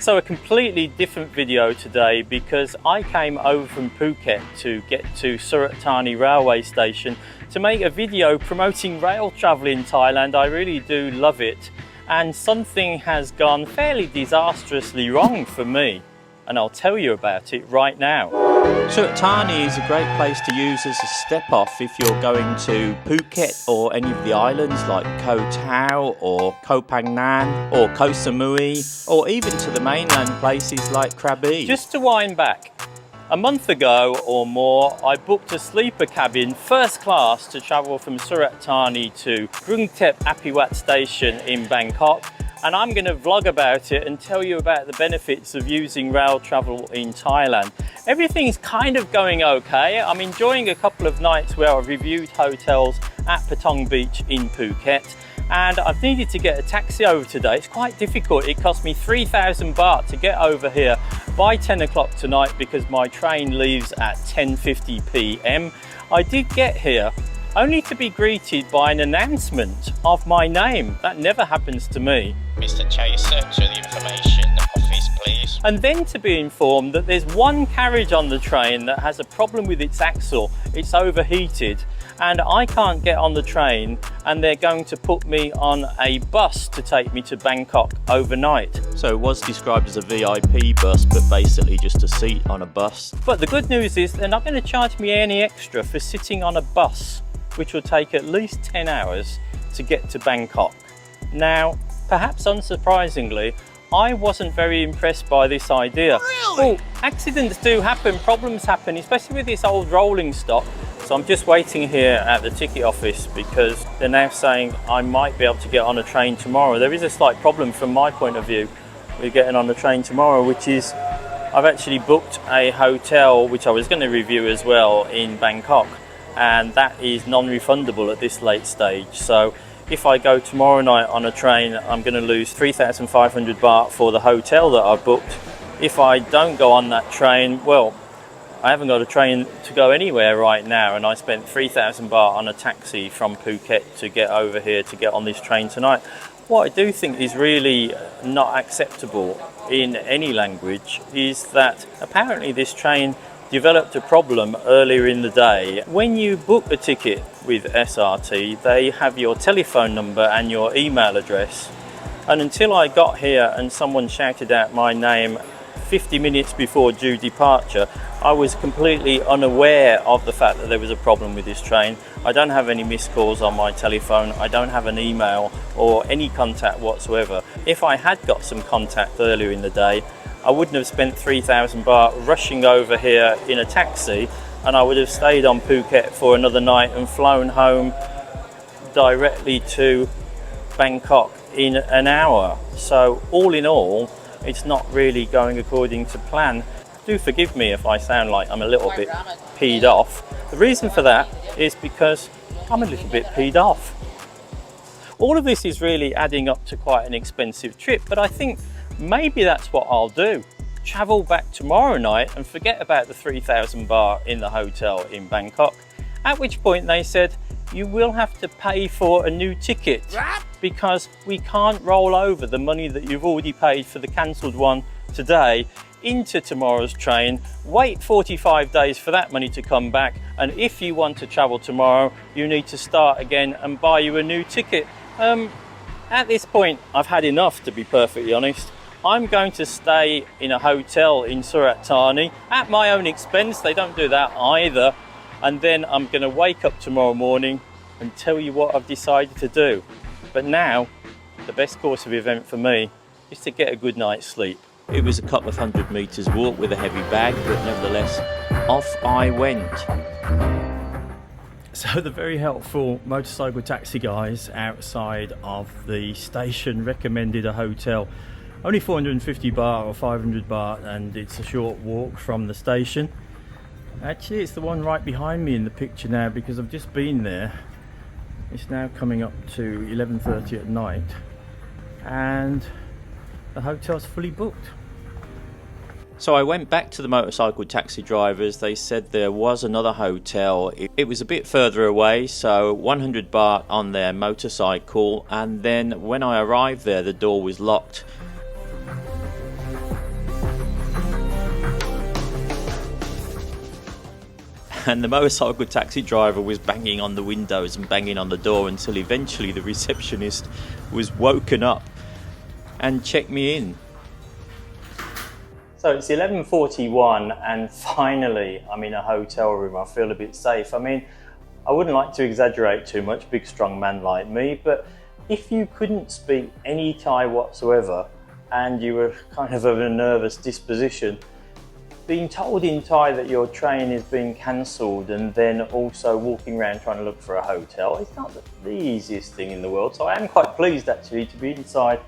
So a completely different video today because I came over from Phuket to get to Surat Thani railway station to make a video promoting rail travel in Thailand. I really do love it, and something has gone fairly disastrously wrong for me, and I'll tell you about it right now. Surat Thani is a great place to use as a step off if you're going to Phuket or any of the islands like Koh Tao or Koh Phangan or Koh Samui, or even to the mainland places like Krabi. Just to wind back, a month ago or more I booked a sleeper cabin first class to travel from Surat Thani to Surat Station in Bangkok. And I'm going to vlog about it and tell you about the benefits of using rail travel in Thailand. Everything's kind of going okay. I'm enjoying a couple of nights where I've reviewed hotels at Patong Beach in Phuket, and I've needed to get a taxi over today. It's quite difficult. It cost me 3,000 baht to get over here by 10 o'clock tonight because my train leaves at 10:50 p.m. I did get here only to be greeted by an announcement of my name. That never happens to me. Mr. Chaser, to the information office, please. And then to be informed that there's one carriage on the train that has a problem with its axle. It's overheated and I can't get on the train, and they're going to put me on a bus to take me to Bangkok overnight. So it was described as a VIP bus, but basically just a seat on a bus. But the good news is they're not going to charge me any extra for sitting on a bus, which will take at least 10 hours to get to Bangkok. Now, perhaps unsurprisingly, I wasn't very impressed by this idea. Really? Well, accidents do happen, problems happen, especially with this old rolling stock. So I'm just waiting here at the ticket office because they're now saying I might be able to get on a train tomorrow. There is a slight problem from my point of view with getting on the train tomorrow, which is I've actually booked a hotel, which I was going to review as well, in Bangkok, and that is non-refundable at this late stage. So if I go tomorrow night on a train, I'm going to lose 3,500 baht for the hotel that I've booked. If I don't go on that train, well, I haven't got a train to go anywhere right now, and I spent 3,000 baht on a taxi from Phuket to get over here to get on this train tonight. What I do think is really not acceptable in any language is that apparently this train developed a problem earlier in the day. When you book a ticket with SRT, they have your telephone number and your email address. And until I got here and someone shouted out my name 50 minutes before due departure, I was completely unaware of the fact that there was a problem with this train. I don't have any missed calls on my telephone. I don't have an email or any contact whatsoever. If I had got some contact earlier in the day, I wouldn't have spent 3,000 baht rushing over here in a taxi, and I would have stayed on Phuket for another night and flown home directly to Bangkok in an hour. So all in all, it's not really going according to plan. Do forgive me if I sound like I'm a little bit peed off. The reason for that is because I'm a little bit peed off. All of this is really adding up to quite an expensive trip, but I think maybe that's what I'll do. Travel back tomorrow night and forget about the 3,000 baht in the hotel in Bangkok. At which point they said, you will have to pay for a new ticket because we can't roll over the money that you've already paid for the cancelled one today into tomorrow's train. Wait 45 days for that money to come back, and if you want to travel tomorrow, you need to start again and buy you a new ticket. At this point, I've had enough, to be perfectly honest. I'm going to stay in a hotel in Surat Thani at my own expense. They don't do that either. And then I'm going to wake up tomorrow morning and tell you what I've decided to do. But now, the best course of event for me is to get a good night's sleep. It was a couple of 100 metres walk with a heavy bag, but nevertheless, off I went. So the very helpful motorcycle taxi guys outside of the station recommended a hotel. Only 450 baht or 500 baht, and it's a short walk from the station. Actually, it's the one right behind me in the picture now because I've just been there. It's now coming up to 11:30 at night and the hotel's fully booked. So I went back to the motorcycle taxi drivers. They said there was another hotel. It was a bit further away, so 100 baht on their motorcycle, and then when I arrived there the door was locked. and the motorcycle taxi driver was banging on the windows and banging on the door until eventually the receptionist was woken up and checked me in. So it's 11:41 and finally I'm in a hotel room. I feel a bit safe. I mean, I wouldn't like to exaggerate too much, big strong man like me, but if you couldn't speak any Thai whatsoever and you were kind of a nervous disposition, being told in Thai that your train is being cancelled and then also walking around trying to look for a hotel, it's not the easiest thing in the world. So I am quite pleased actually to be inside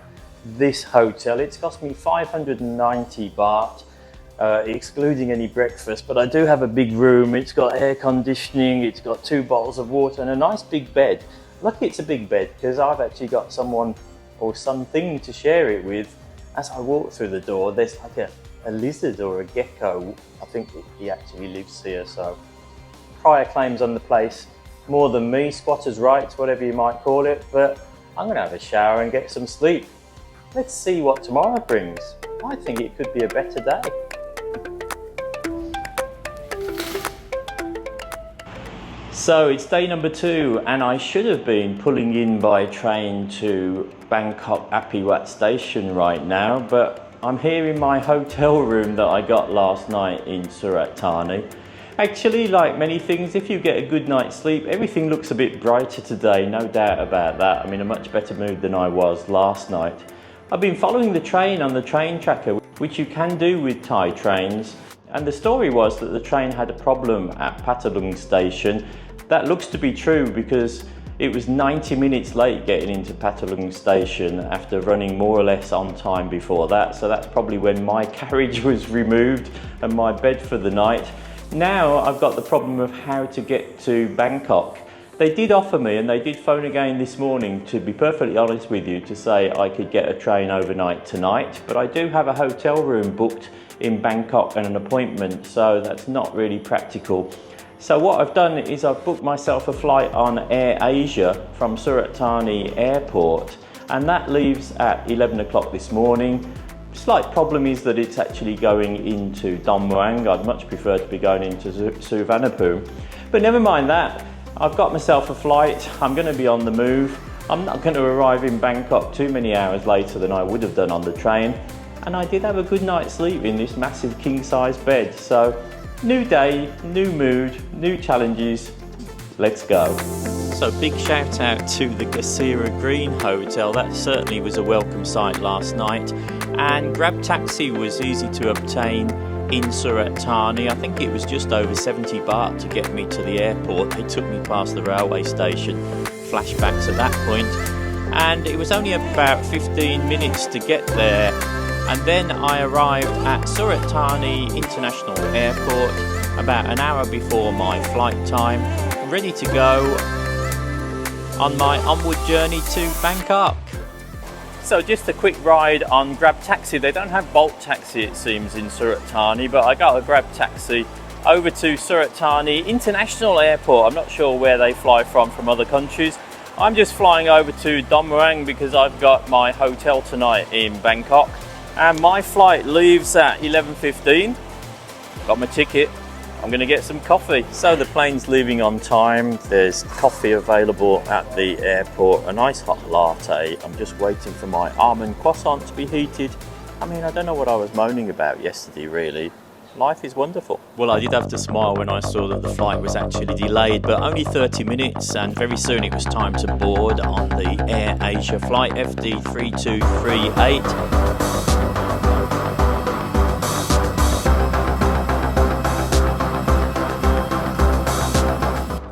this hotel. It's cost me 590 baht, excluding any breakfast, but I do have a big room. It's got air conditioning, it's got 2 bottles of water and a nice big bed. Lucky it's a big bed because I've actually got someone or something to share it with. As I walk through the door, there's like a lizard or a gecko. I think he actually lives here, so prior claims on the place, more than me, squatters' rights, whatever you might call it, but I'm gonna have a shower and get some sleep. Let's see what tomorrow brings. I think it could be a better day. So it's day number 2 and I should have been pulling in by train to Bangkok Appiwat Station right now, but I'm here in my hotel room that I got last night in Surat Thani. Actually, like many things, if you get a good night's sleep, everything looks a bit brighter today, no doubt about that. I'm in a much better mood than I was last night. I've been following the train on the train tracker, which you can do with Thai trains, and the story was that the train had a problem at Patalung Station. That looks to be true because it was 90 minutes late getting into Patalung Station after running more or less on time before that, so that's probably when my carriage was removed and my bed for the night. Now I've got the problem of how to get to Bangkok. They did offer me, and they did phone again this morning, to be perfectly honest with you, to say I could get a train overnight tonight, but I do have a hotel room booked in Bangkok and an appointment, so that's not really practical. So what I've done is I've booked myself a flight on Air Asia from Surat Thani Airport, and that leaves at 11 o'clock this morning. Slight problem is that it's actually going into Don Muang. I'd much prefer to be going into Suvarnabhumi, but never mind that. I've got myself a flight, I'm going to be on the move. I'm not going to arrive in Bangkok too many hours later than I would have done on the train, and I did have a good night's sleep in this massive king-size bed. So new day, new mood, new challenges, let's go. So big shout out to the Gasira Green Hotel. That certainly was a welcome sight last night, and Grab Taxi was easy to obtain in Surat Thani. I think it was just over 70 baht to get me to the airport. They took me past the railway station, flashbacks at that point, and it was only about 15 minutes to get there. And then I arrived at Surat Thani International Airport about an hour before my flight time, ready to go on my onward journey to Bangkok. So just a quick ride on Grab Taxi. They don't have Bolt Taxi, it seems, in Surat Thani, but I got a Grab Taxi over to Surat Thani International Airport. I'm not sure where they fly from other countries. I'm just flying over to Don Muang because I've got my hotel tonight in Bangkok, and my flight leaves at 11:15. Got my ticket. I'm going to get some coffee. So the plane's leaving on time. There's coffee available at the airport, a nice hot latte. I'm just waiting for my almond croissant to be heated. I mean, I don't know what I was moaning about yesterday, really. Life is wonderful. Well, I did have to smile when I saw that the flight was actually delayed, but only 30 minutes, and very soon it was time to board on the Air Asia flight FD3238.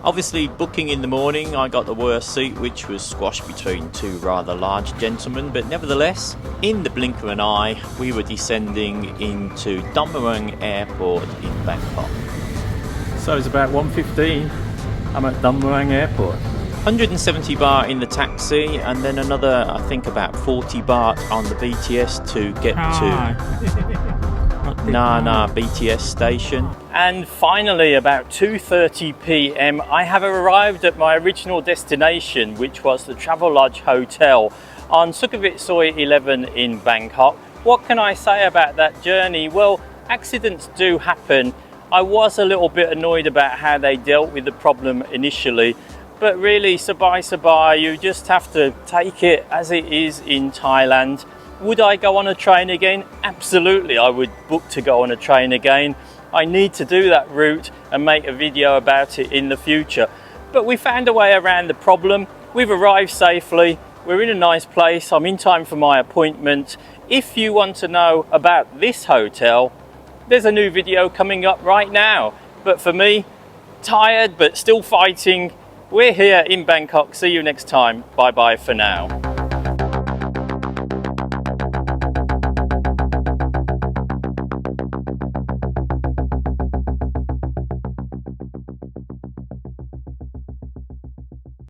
Obviously, booking in the morning, I got the worst seat, which was squashed between 2 rather large gentlemen, but nevertheless, in the blink of an eye, we were descending into Don Muang Airport in Bangkok. So it's about 1:15. I'm at Don Muang Airport. 170 baht in the taxi, and then another, I think, about 40 baht on the BTS to get to Nana BTS station. And finally, about 2:30 p.m, I have arrived at my original destination, which was the Travelodge Hotel on Sukhumvit Soi 11 in Bangkok. What can I say about that journey? Well, accidents do happen. I was a little bit annoyed about how they dealt with the problem initially, but really, sabai, you just have to take it as it is in Thailand. Would I go on a train again? Absolutely, I would book to go on a train again. I need to do that route and make a video about it in the future. But we found a way around the problem. We've arrived safely. We're in a nice place. I'm in time for my appointment. If you want to know about this hotel, there's a new video coming up right now. But for me, tired but still fighting, we're here in Bangkok. See you next time. Bye bye for now.